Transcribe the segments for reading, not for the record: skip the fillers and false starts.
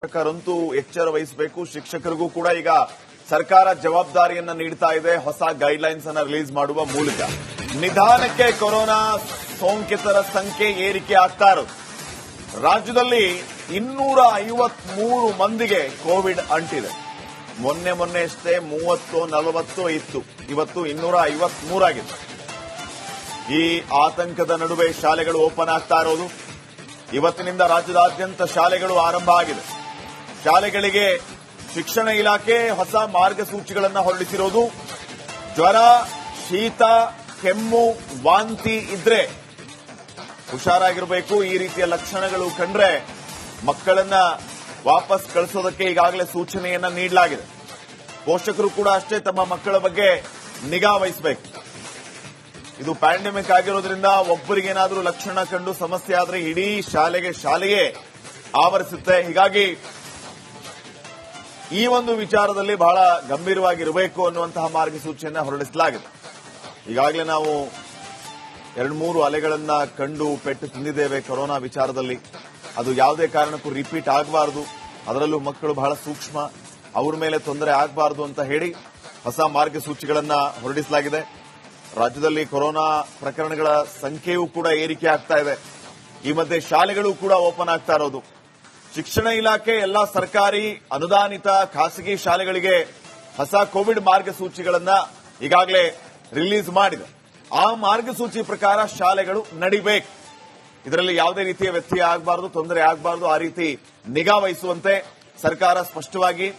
ಶಿಕ್ಷಕರಂತೂ ಎಚ್ಚರ ವಹಿಸಬೇಕು. ಶಿಕ್ಷಕರಿಗೂ ಕೂಡ ಈಗ ಸರ್ಕಾರ ಜವಾಬ್ದಾರಿಯನ್ನ ನೀಡ್ತಾ ಇದೆ. ಹೊಸ ಗೈಡ್ಲೈನ್ಸ್ ಅನ್ನ ರಿಲೀಸ್ ಮಾಡುವ ಮೂಲಕ ನಿಧಾನಕ್ಕೆ ಕೊರೋನಾ ಸೋಂಕಿತರ ಸಂಖ್ಯೆ ಏರಿಕೆ ಆಗ್ತಾ ಇರೋದು. ರಾಜ್ಯದಲ್ಲಿ 253 ಮಂದಿಗೆ ಕೋವಿಡ್ ಅಂಟಿದೆ. ಮೊನ್ನೆ ಅಷ್ಟೇ 30-40 ಇತ್ತು. ಇವತ್ತು 253 ಆಗಿದೆ. ಈ ಆತಂಕದ ನಡುವೆ ಶಾಲೆಗಳು ಓಪನ್ ಆಗ್ತಾ ಇರೋದು. ಇವತ್ತಿನಿಂದ ರಾಜ್ಯದಾದ್ಯಂತ ಶಾಲೆಗಳು ಆರಂಭ ಆಗಿದೆ. ಶಾಲೆಗಳಿಗೆ ಶಿಕ್ಷಣ ಇಲಾಖೆ ಹೊಸ ಮಾರ್ಗಸೂಚಿಗಳನ್ನು ಹೊರಡಿಸಿರೋದು. ಜ್ವರ, ಶೀತ, ಕೆಮ್ಮು, ವಾಂತಿ ಇದ್ರೆ ಹುಷಾರಾಗಿರಬೇಕು. ಈ ರೀತಿಯ ಲಕ್ಷಣಗಳು ಕಂಡ್ರೆ ಮಕ್ಕಳನ್ನ ವಾಪಸ್ ಕಳಿಸೋದಕ್ಕೆ ಈಗಾಗಲೇ ಸೂಚನೆಯನ್ನ ನೀಡಲಾಗಿದೆ. ಪೋಷಕರು ಕೂಡ ಅಷ್ಟೇ ತಮ್ಮ ಮಕ್ಕಳ ಬಗ್ಗೆ ನಿಗಾ ವಹಿಸಬೇಕು. ಇದು ಪ್ಯಾಂಡೆಮಿಕ್ ಆಗಿರೋದ್ರಿಂದ ಒಬ್ಬರಿಗೇನಾದ್ರೂ ಲಕ್ಷಣ ಕಂಡು ಸಮಸ್ಯೆ ಆದ್ರೆ ಇಡೀ ಶಾಲೆಗೆ ಆವರಿಸುತ್ತೆ. ಹೀಗಾಗಿ ಈ ಒಂದು ವಿಚಾರದಲ್ಲಿ ಬಹಳ ಗಂಭೀರವಾಗಿರಬೇಕು ಅನ್ನುವಂತಹ ಮಾರ್ಗಸೂಚಿಯನ್ನ ಹೊರಡಿಸಲಾಗಿದೆ. ಈಗಾಗಲೇ ನಾವು 2-3 ಅಲೆಗಳನ್ನ ಕಂಡು ಪೆಟ್ಟು ತಿಂದಿದ್ದೇವೆ ಕೊರೋನಾ ವಿಚಾರದಲ್ಲಿ. ಅದು ಯಾವುದೇ ಕಾರಣಕ್ಕೂ ರಿಪೀಟ್ ಆಗಬಾರದು. ಅದರಲ್ಲೂ ಮಕ್ಕಳು ಬಹಳ ಸೂಕ್ಷ್ಮ, ಅವ್ರ ಮೇಲೆ ತೊಂದರೆ ಆಗಬಾರದು ಅಂತ ಹೇಳಿ ಹೊಸ ಮಾರ್ಗಸೂಚಿಗಳನ್ನ ಹೊರಡಿಸಲಾಗಿದೆ. ರಾಜ್ಯದಲ್ಲಿ ಕೊರೋನಾ ಪ್ರಕರಣಗಳ ಸಂಖ್ಯೆಯೂ ಕೂಡ ಏರಿಕೆ ಆಗ್ತಾ ಇದೆ. ಈ ಮಧ್ಯೆ ಶಾಲೆಗಳು ಕೂಡ ಓಪನ್ ಆಗ್ತಾ ಇರೋದು. ಶಿಕ್ಷಣ ಇಲಾಖೆ ಎಲ್ಲಾ ಸರ್ಕಾರಿ ಅನುದಾನಿತ ಖಾಸಗಿ ಶಾಲೆಗಳಿಗೆ ಹೊಸ ಕೋವಿಡ್ ಮಾರ್ಗಸೂಚಿಗಳನ್ನ ಈಗಾಗಲೇ ರಿಲೀಸ್ ಮಾಡಿದೆ. ಆ ಮಾರ್ಗಸೂಚಿ ಪ್ರಕಾರ ಶಾಲೆಗಳು ನಡಿಬೇಕು. ಇದರಲ್ಲಿ ಯಾವುದೇ ರೀತಿಯ ವ್ಯತ್ಯಯ ಆಗಬಾರದು, ತೊಂದರೆ ಆಗಬಾರದು. ಆ ರೀತಿ ನಿಗಾ ವಹಿಸುವಂತೆ ಸರ್ಕಾರ ಸ್ಪಷ್ಟವಾಗಿ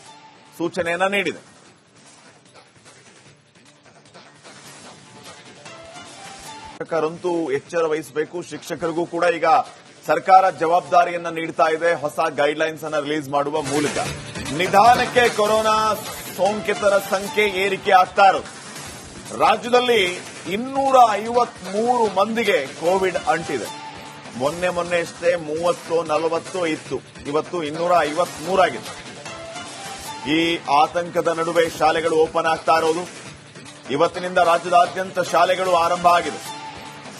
ಸೂಚನೆಯನ್ನ ನೀಡಿದೆ. ಶಿಕ್ಷಕರಂತೂ ಎಚ್ಚರ ವಹಿಸಬೇಕು. ಶಿಕ್ಷಕರಿಗೂ ಕೂಡ ಈಗ ಸರ್ಕಾರ ಜವಾಬ್ದಾರಿಯನ್ನ ನೀಡ್ತಾ ಇದೆ. ಹೊಸ ಗೈಡ್ಲೈನ್ಸ್ ಅನ್ನ ರಿಲೀಸ್ ಮಾಡುವ ಮೂಲಕ ನಿಧಾನಕ್ಕೆ ಕೊರೋನಾ ಸೋಂಕಿತರ ಸಂಖ್ಯೆ ಏರಿಕೆ ಆಗ್ತಾ ಇರೋದು. ರಾಜ್ಯದಲ್ಲಿ 253 ಮಂದಿಗೆ ಕೋವಿಡ್ ಅಂಟಿದೆ. ಮೊನ್ನೆ ಅಷ್ಟೇ 30-40 ಇತ್ತು. ಇವತ್ತು 253 ಆಗಿದೆ. ಈ ಆತಂಕದ ನಡುವೆ ಶಾಲೆಗಳು ಓಪನ್ ಆಗ್ತಾ ಇರೋದು. ಇವತ್ತಿನಿಂದ ರಾಜ್ಯದಾದ್ಯಂತ ಶಾಲೆಗಳು ಆರಂಭ ಆಗಿದೆ.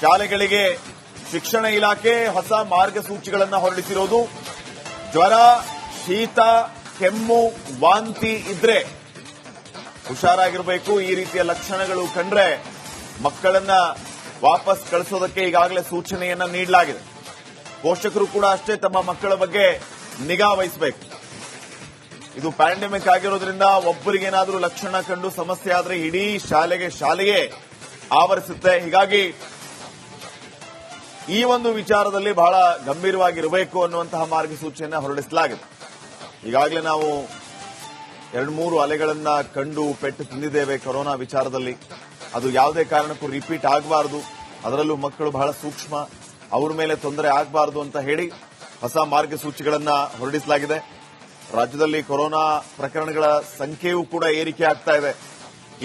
ಶಾಲೆಗಳಿಗೆ ಶಿಕ್ಷಣ ಇಲಾಖೆ ಹೊಸ ಮಾರ್ಗಸೂಚಿಗಳನ್ನು ಹೊರಡಿಸಿರೋದು. ಜ್ವರ, ಶೀತ, ಕೆಮ್ಮು, ವಾಂತಿ ಇದ್ರೆ ಹುಷಾರಾಗಿರಬೇಕು. ಈ ರೀತಿಯ ಲಕ್ಷಣಗಳು ಕಂಡ್ರೆ ಮಕ್ಕಳನ್ನ ವಾಪಸ್ ಕಳಿಸೋದಕ್ಕೆ ಈಗಾಗಲೇ ಸೂಚನೆಯನ್ನ ನೀಡಲಾಗಿದೆ. ಪೋಷಕರು ಕೂಡ ಅಷ್ಟೇ ತಮ್ಮ ಮಕ್ಕಳ ಬಗ್ಗೆ ನಿಗಾ ವಹಿಸಬೇಕು. ಇದು ಪ್ಯಾಂಡೆಮಿಕ್ ಆಗಿರೋದ್ರಿಂದ ಒಬ್ಬರಿಗೇನಾದ್ರೂ ಲಕ್ಷಣ ಕಂಡು ಸಮಸ್ಯೆ ಆದ್ರೆ ಇಡೀ ಶಾಲೆಗೆ ಆವರಿಸುತ್ತೆ. ಹೀಗಾಗಿ ಈ ಒಂದು ವಿಚಾರದಲ್ಲಿ ಬಹಳ ಗಂಭೀರವಾಗಿರಬೇಕು ಅನ್ನುವಂತಹ ಮಾರ್ಗಸೂಚಿಯನ್ನ ಹೊರಡಿಸಲಾಗಿದೆ. ಈಗಾಗಲೇ ನಾವು 2-3 ಅಲೆಗಳನ್ನ ಕಂಡು ಪೆಟ್ಟು ತಿಂದಿದ್ದೇವೆ ಕೊರೋನಾ ವಿಚಾರದಲ್ಲಿ. ಅದು ಯಾವುದೇ ಕಾರಣಕ್ಕೂ ರಿಪೀಟ್ ಆಗಬಾರದು. ಅದರಲ್ಲೂ ಮಕ್ಕಳು ಬಹಳ ಸೂಕ್ಷ್ಮ, ಅವ್ರ ಮೇಲೆ ತೊಂದರೆ ಆಗಬಾರದು ಅಂತ ಹೇಳಿ ಹೊಸ ಮಾರ್ಗಸೂಚಿಗಳನ್ನ ಹೊರಡಿಸಲಾಗಿದೆ. ರಾಜ್ಯದಲ್ಲಿ ಕೊರೋನಾ ಪ್ರಕರಣಗಳ ಸಂಖ್ಯೆಯೂ ಕೂಡ ಏರಿಕೆ ಆಗ್ತಾ ಇದೆ.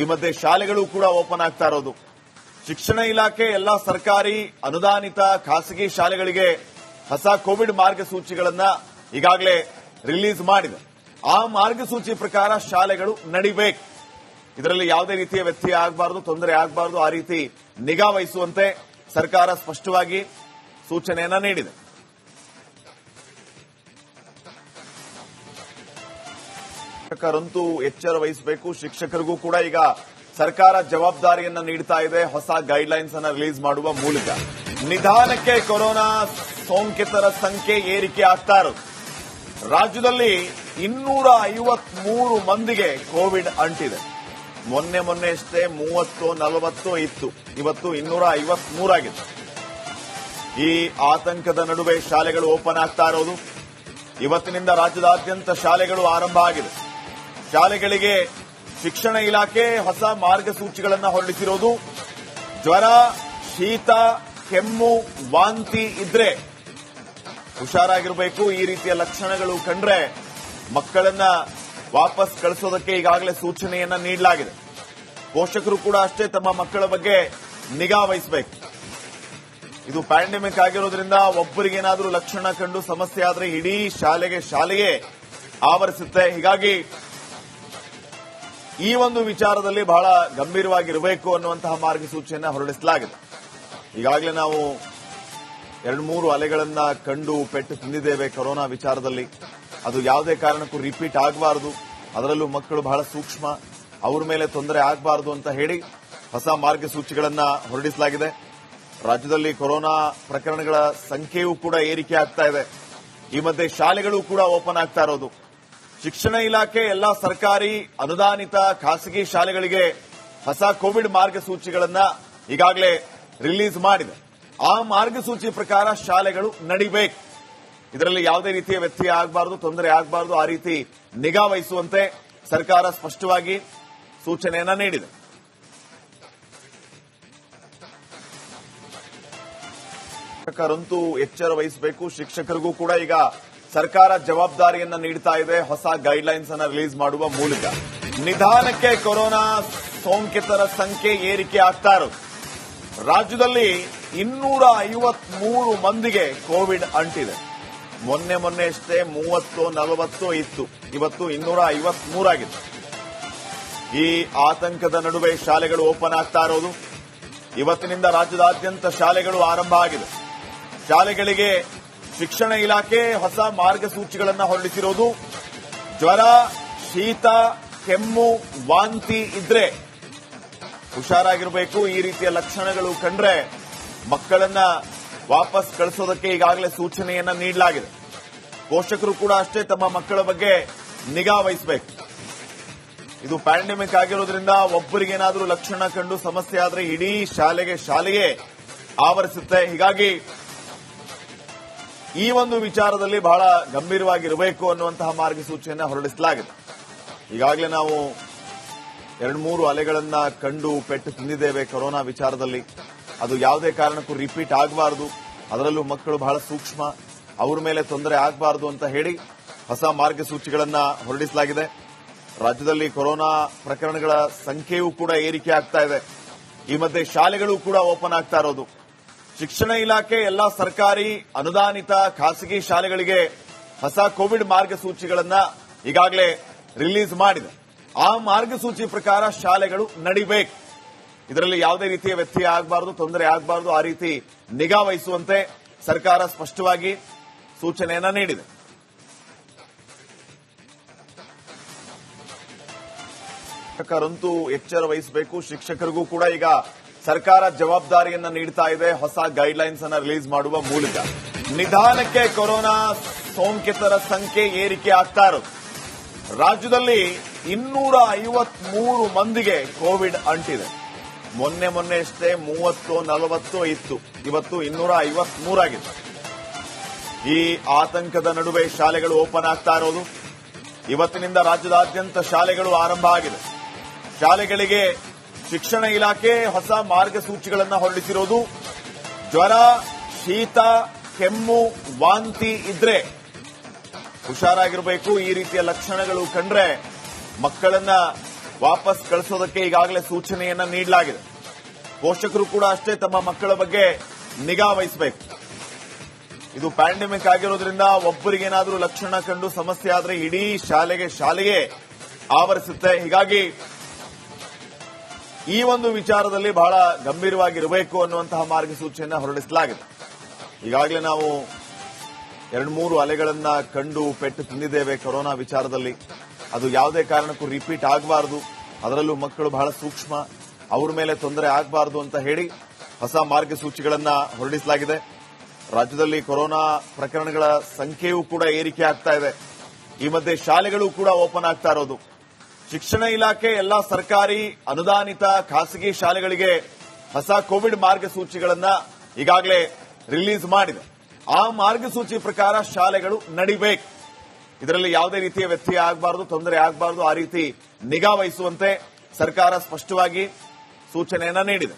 ಈ ಮಧ್ಯೆ ಶಾಲೆಗಳು ಕೂಡ ಓಪನ್ ಆಗ್ತಾ ಇರೋದು. ಶಿಕ್ಷಣ ಇಲಾಖೆ ಎಲ್ಲಾ ಸರ್ಕಾರಿ ಅನುದಾನಿತ ಖಾಸಗಿ ಶಾಲೆಗಳಿಗೆ ಹೊಸ ಕೋವಿಡ್ ಮಾರ್ಗಸೂಚಿಗಳನ್ನ ಈಗಾಗಲೇ ರಿಲೀಸ್ ಮಾಡಿದೆ. ಆ ಮಾರ್ಗಸೂಚಿ ಪ್ರಕಾರ ಶಾಲೆಗಳು ನಡಿಬೇಕು. ಇದರಲ್ಲಿ ಯಾವುದೇ ರೀತಿಯ ವ್ಯತ್ಯಯ ಆಗಬಾರದು, ತೊಂದರೆ ಆಗಬಾರದು. ಆ ರೀತಿ ನಿಗಾ ವಹಿಸುವಂತೆ ಸರ್ಕಾರ ಸ್ಪಷ್ಟವಾಗಿ ಸೂಚನೆಯನ್ನ ನೀಡಿದೆ. ಶಿಕ್ಷಕರಂತೂ ಎಚ್ಚರ ವಹಿಸಬೇಕು. ಶಿಕ್ಷಕರಿಗೂ ಕೂಡ ಈಗ ಸರ್ಕಾರ ಜವಾಬ್ದಾರಿಯನ್ನ ನೀಡ್ತಾ ಇದೆ. ಹೊಸ ಗೈಡ್ಲೈನ್ಸ್ ಅನ್ನ ರಿಲೀಸ್ ಮಾಡುವ ಮೂಲಕ ನಿಧಾನಕ್ಕೆ ಕೊರೋನಾ ಸೋಂಕಿತರ ಸಂಖ್ಯೆ ಏರಿಕೆ ಆಗ್ತಾ ಇರೋದು. ರಾಜ್ಯದಲ್ಲಿ 253 ಮಂದಿಗೆ ಕೋವಿಡ್ ಅಂಟಿದೆ. ಮೊನ್ನೆ ಅಷ್ಟೇ 30-40 ಇತ್ತು. ಇವತ್ತು 253 ಆಗಿದೆ. ಈ ಆತಂಕದ ನಡುವೆ ಶಾಲೆಗಳು ಓಪನ್ ಆಗ್ತಾ ಇರೋದು. ಇವತ್ತಿನಿಂದ ರಾಜ್ಯದಾದ್ಯಂತ ಶಾಲೆಗಳು ಆರಂಭ ಆಗಿದೆ. ಶಾಲೆಗಳಿಗೆ ಶಿಕ್ಷಣ ಇಲಾಖೆ ಹೊಸ ಮಾರ್ಗಸೂಚಿಗಳನ್ನ ಹೊರಡಿಸಿರೋದು. ಜ್ವರ, ಶೀತ, ಕೆಮ್ಮು, ವಾಂತಿ ಇದ್ರೆ ಹುಷಾರಾಗಿರಬೇಕು. ಈ ರೀತಿಯ ಲಕ್ಷಣಗಳು ಕಂಡ್ರೆ ಮಕ್ಕಳನ್ನ ವಾಪಸ್ ಕಳಿಸೋದಕ್ಕೆ ಈಗಾಗಲೇ ಸೂಚನೆಯನ್ನ ನೀಡಲಾಗಿದೆ. ಪೋಷಕರು ಕೂಡ ಅಷ್ಟೇ ತಮ್ಮ ಮಕ್ಕಳ ಬಗ್ಗೆ ನಿಗಾ ವಹಿಸಬೇಕು. ಇದು ಪ್ಯಾಂಡೆಮಿಕ್ ಆಗಿರೋದ್ರಿಂದ ಒಬ್ಬರಿಗೇನಾದ್ರೂ ಲಕ್ಷಣ ಕಂಡು ಸಮಸ್ಯೆ ಆದ್ರೆ ಇಡೀ ಶಾಲೆಗೆ ಆವರಿಸುತ್ತೆ. ಹೀಗಾಗಿ ಈ ಒಂದು ವಿಚಾರದಲ್ಲಿ ಬಹಳ ಗಂಭೀರವಾಗಿರಬೇಕು ಅನ್ನುವಂತಹ ಮಾರ್ಗಸೂಚಿಯನ್ನ ಹೊರಡಿಸಲಾಗಿದೆ. ಈಗಾಗಲೇ ನಾವು 2-3 ಅಲೆಗಳನ್ನ ಕಂಡು ಪೆಟ್ಟು ತಿಂದಿದ್ದೇವೆ ಕೊರೋನಾ ವಿಚಾರದಲ್ಲಿ. ಅದು ಯಾವುದೇ ಕಾರಣಕ್ಕೂ ರಿಪೀಟ್ ಆಗಬಾರದು. ಅದರಲ್ಲೂ ಮಕ್ಕಳು ಬಹಳ ಸೂಕ್ಷ್ಮ, ಅವ್ರ ಮೇಲೆ ತೊಂದರೆ ಆಗಬಾರದು ಅಂತ ಹೇಳಿ ಹೊಸ ಮಾರ್ಗಸೂಚಿಗಳನ್ನ ಹೊರಡಿಸಲಾಗಿದೆ. ರಾಜ್ಯದಲ್ಲಿ ಕೊರೋನಾ ಪ್ರಕರಣಗಳ ಸಂಖ್ಯೆಯೂ ಕೂಡ ಏರಿಕೆ ಆಗ್ತಾ ಇದೆ. ಈ ಮಧ್ಯೆ ಶಾಲೆಗಳು ಕೂಡ ಓಪನ್ ಆಗ್ತಾ ಇರೋದು. ಶಿಕ್ಷಣ ಇಲಾಖೆ ಎಲ್ಲಾ ಸರ್ಕಾರಿ ಅನುದಾನಿತ ಖಾಸಗಿ ಶಾಲೆಗಳಿಗೆ ಹೊಸ ಕೋವಿಡ್ ಮಾರ್ಗಸೂಚಿಗಳನ್ನ ಈಗಾಗಲೇ ರಿಲೀಸ್ ಮಾಡಿದೆ. ಆ ಮಾರ್ಗಸೂಚಿ ಪ್ರಕಾರ ಶಾಲೆಗಳು ನಡಿಬೇಕು. ಇದರಲ್ಲಿ ಯಾವುದೇ ರೀತಿಯ ವ್ಯತ್ಯಯ ಆಗಬಾರದು, ತೊಂದರೆ ಆಗಬಾರದು. ಆ ರೀತಿ ನಿಗಾ ವಹಿಸುವಂತೆ ಸರ್ಕಾರ ಸ್ಪಷ್ಟವಾಗಿ ಸೂಚನೆಯನ್ನ ನೀಡಿದೆ. ಶಿಕ್ಷಕರಂತೂ ಎಚ್ಚರ ವಹಿಸಬೇಕು. ಶಿಕ್ಷಕರಿಗೂ ಕೂಡ ಈಗ ಸರ್ಕಾರ ಜವಾಬ್ದಾರಿಯನ್ನ ನೀಡ್ತಾ ಇದೆ ಹೊಸ ಗೈಡ್ಲೈನ್ಸ್ ಅನ್ನ ರಿಲೀಸ್ ಮಾಡುವ ಮೂಲಕ. ನಿಧಾನಕ್ಕೆ ಕೊರೋನಾ ಸೋಂಕಿತರ ಸಂಖ್ಯೆ ಏರಿಕೆ ಆಗ್ತಾ ಇರೋದು. ರಾಜ್ಯದಲ್ಲಿ 253 ಮಂದಿಗೆ ಕೋವಿಡ್ ಅಂಟಿದೆ. ಮೊನ್ನೆ ಅಷ್ಟೇ 30-40 ಇತ್ತು. ಇವತ್ತು 253 ಆಗಿದೆ. ಈ ಆತಂಕದ ನಡುವೆ ಶಾಲೆಗಳು ಓಪನ್ ಆಗ್ತಾ ಇರೋದು. ಇವತ್ತಿನಿಂದ ರಾಜ್ಯದಾದ್ಯಂತ ಶಾಲೆಗಳು ಆರಂಭ ಆಗಿದೆ. ಶಾಲೆಗಳಿಗೆ ಶಿಕ್ಷಣ ಇಲಾಖೆ ಹೊಸ ಮಾರ್ಗಸೂಚಿಗಳನ್ನು ಹೊರಡಿಸಿರೋದು. ಜ್ವರ, ಶೀತ, ಕೆಮ್ಮು, ವಾಂತಿ ಇದ್ರೆ ಹುಷಾರಾಗಿರಬೇಕು. ಈ ರೀತಿಯ ಲಕ್ಷಣಗಳು ಕಂಡ್ರೆ ಮಕ್ಕಳನ್ನ ವಾಪಸ್ ಕಳಿಸೋದಕ್ಕೆ ಈಗಾಗಲೇ ಸೂಚನೆಯನ್ನ ನೀಡಲಾಗಿದೆ. ಪೋಷಕರು ಕೂಡ ಅಷ್ಟೇ ತಮ್ಮ ಮಕ್ಕಳ ಬಗ್ಗೆ ನಿಗಾ ವಹಿಸಬೇಕು. ಇದು ಪ್ಯಾಂಡೆಮಿಕ್ ಆಗಿರೋದ್ರಿಂದ ಒಬ್ಬರಿಗೇನಾದರೂ ಲಕ್ಷಣ ಕಂಡು ಸಮಸ್ಯೆ ಆದರೆ ಇಡೀ ಶಾಲೆಗೆ ಆವರಿಸುತ್ತೆ. ಹೀಗಾಗಿ ಈ ಒಂದು ವಿಚಾರದಲ್ಲಿ ಬಹಳ ಗಂಭೀರವಾಗಿರಬೇಕು ಅನ್ನುವಂತಹ ಮಾರ್ಗಸೂಚಿಯನ್ನ ಹೊರಡಿಸಲಾಗಿದೆ. ಈಗಾಗಲೇ ನಾವು 2-3 ಅಲೆಗಳನ್ನ ಕಂಡು ಪೆಟ್ಟು ತಿಂದಿದ್ದೇವೆ ಕೊರೋನಾ ವಿಚಾರದಲ್ಲಿ. ಅದು ಯಾವುದೇ ಕಾರಣಕ್ಕೂ ರಿಪೀಟ್ ಆಗಬಾರದು. ಅದರಲ್ಲೂ ಮಕ್ಕಳು ಬಹಳ ಸೂಕ್ಷ್ಮ, ಅವ್ರ ಮೇಲೆ ತೊಂದರೆ ಆಗಬಾರದು ಅಂತ ಹೇಳಿ ಹೊಸ ಮಾರ್ಗಸೂಚಿಗಳನ್ನ ಹೊರಡಿಸಲಾಗಿದೆ. ರಾಜ್ಯದಲ್ಲಿ ಕೊರೋನಾ ಪ್ರಕರಣಗಳ ಸಂಖ್ಯೆಯೂ ಕೂಡ ಏರಿಕೆ ಆಗ್ತಾ ಇದೆ. ಈ ಮಧ್ಯೆ ಶಾಲೆಗಳು ಕೂಡ ಓಪನ್ ಆಗ್ತಾ ಇರೋದು. ಶಿಕ್ಷಣ ಇಲಾಖೆ ಎಲ್ಲಾ ಸರ್ಕಾರಿ ಅನುದಾನಿತ ಖಾಸಗಿ ಶಾಲೆಗಳಿಗೆ ಹೊಸ ಕೋವಿಡ್ ಮಾರ್ಗಸೂಚಿಗಳನ್ನ ಈಗಾಗಲೇ ರಿಲೀಸ್ ಮಾಡಿದೆ. ಆ ಮಾರ್ಗಸೂಚಿ ಪ್ರಕಾರ ಶಾಲೆಗಳು ನಡಿಬೇಕು. ಇದರಲ್ಲಿ ಯಾವುದೇ ರೀತಿಯ ವ್ಯತ್ಯಯ ಆಗಬಾರದು, ತೊಂದರೆ ಆಗಬಾರದು. ಆ ರೀತಿ ನಿಗಾ ವಹಿಸುವಂತೆ ಸರ್ಕಾರ ಸ್ಪಷ್ಟವಾಗಿ ಸೂಚನೆಯನ್ನ ನೀಡಿದೆ. ಶಿಕ್ಷಕರಂತೂ ಎಚ್ಚರ ವಹಿಸಬೇಕು. ಶಿಕ್ಷಕರಿಗೂ ಕೂಡ ಈಗ ಸರ್ಕಾರ ಜವಾಬ್ದಾರಿಯನ್ನ ನೀಡ್ತಾ ಇದೆ ಹೊಸ ಗೈಡ್ಲೈನ್ಸ್ ಅನ್ನ ರಿಲೀಸ್ ಮಾಡುವ ಮೂಲಕ. ನಿಧಾನಕ್ಕೆ ಕೊರೋನಾ ಸೋಂಕಿತರ ಸಂಖ್ಯೆ ಏರಿಕೆ ಆಗ್ತಾ ಇರೋದು. ರಾಜ್ಯದಲ್ಲಿ 253 ಮಂದಿಗೆ ಕೋವಿಡ್ ಅಂಟಿದೆ. ಮೊನ್ನೆ ಅಷ್ಟೇ 30-40 ಇತ್ತು. ಇವತ್ತು 253 ಆಗಿದೆ. ಈ ಆತಂಕದ ನಡುವೆ ಶಾಲೆಗಳು ಓಪನ್ ಆಗ್ತಾ ಇರೋದು. ಇವತ್ತಿನಿಂದ ರಾಜ್ಯದಾದ್ಯಂತ ಶಾಲೆಗಳು ಆರಂಭ ಆಗಿದೆ. ಶಾಲೆಗಳಿಗೆ ಶಿಕ್ಷಣ ಇಲಾಖೆ ಹೊಸ ಮಾರ್ಗಸೂಚಿಗಳನ್ನು ಹೊರಡಿಸಿರೋದು. ಜ್ವರ, ಶೀತ, ಕೆಮ್ಮು, ವಾಂತಿ ಇದ್ರೆ ಹುಷಾರಾಗಿರಬೇಕು. ಈ ರೀತಿಯ ಲಕ್ಷಣಗಳು ಕಂಡ್ರೆ ಮಕ್ಕಳನ್ನ ವಾಪಸ್ ಕಳಿಸೋದಕ್ಕೆ ಈಗಾಗಲೇ ಸೂಚನೆಯನ್ನ ನೀಡಲಾಗಿದೆ. ಪೋಷಕರು ಕೂಡ ಅಷ್ಟೇ ತಮ್ಮ ಮಕ್ಕಳ ಬಗ್ಗೆ ನಿಗಾ ವಹಿಸಬೇಕು. ಇದು ಪ್ಯಾಂಡೆಮಿಕ್ ಆಗಿರೋದ್ರಿಂದ ಒಬ್ಬರಿಗೇನಾದರೂ ಲಕ್ಷಣ ಕಂಡು ಸಮಸ್ಯೆ ಆದರೆ ಇಡೀ ಶಾಲೆಗೆ ಆವರಿಸುತ್ತೆ. ಹೀಗಾಗಿ ಈ ಒಂದು ವಿಚಾರದಲ್ಲಿ ಬಹಳ ಗಂಭೀರವಾಗಿರಬೇಕು ಅನ್ನುವಂತಹ ಮಾರ್ಗಸೂಚಿಯನ್ನ ಹೊರಡಿಸಲಾಗಿದೆ. ಈಗಾಗಲೇ ನಾವು 2-3 ಅಲೆಗಳನ್ನ ಕಂಡು ಪೆಟ್ಟು ತಿಂದಿದ್ದೇವೆ ಕೊರೋನಾ ವಿಚಾರದಲ್ಲಿ. ಅದು ಯಾವುದೇ ಕಾರಣಕ್ಕೂ ರಿಪೀಟ್ ಆಗಬಾರದು. ಅದರಲ್ಲೂ ಮಕ್ಕಳು ಬಹಳ ಸೂಕ್ಷ್ಮ, ಅವ್ರ ಮೇಲೆ ತೊಂದರೆ ಆಗಬಾರದು ಅಂತ ಹೇಳಿ ಹೊಸ ಮಾರ್ಗಸೂಚಿಗಳನ್ನ ಹೊರಡಿಸಲಾಗಿದೆ. ರಾಜ್ಯದಲ್ಲಿ ಕೊರೋನಾ ಪ್ರಕರಣಗಳ ಸಂಖ್ಯೆಯೂ ಕೂಡ ಏರಿಕೆ ಆಗ್ತಾ ಇದೆ. ಈ ಮಧ್ಯೆ ಶಾಲೆಗಳು ಕೂಡ ಓಪನ್ ಆಗ್ತಾ ಇರೋದು. ಶಿಕ್ಷಣ ಇಲಾಖೆ ಎಲ್ಲಾ ಸರ್ಕಾರಿ ಅನುದಾನಿತ ಖಾಸಗಿ ಶಾಲೆಗಳಿಗೆ ಹೊಸ ಕೋವಿಡ್ ಮಾರ್ಗಸೂಚಿಗಳನ್ನ ಈಗಾಗಲೇ ರಿಲೀಸ್ ಮಾಡಿದೆ. ಆ ಮಾರ್ಗಸೂಚಿ ಪ್ರಕಾರ ಶಾಲೆಗಳು ನಡಿಬೇಕು. ಇದರಲ್ಲಿ ಯಾವುದೇ ರೀತಿಯ ವ್ಯತ್ಯಯ ಆಗಬಾರದು, ತೊಂದರೆ ಆಗಬಾರದು. ಆ ರೀತಿ ನಿಗಾ ವಹಿಸುವಂತೆ ಸರ್ಕಾರ ಸ್ಪಷ್ಟವಾಗಿ ಸೂಚನೆಯನ್ನ ನೀಡಿದೆ.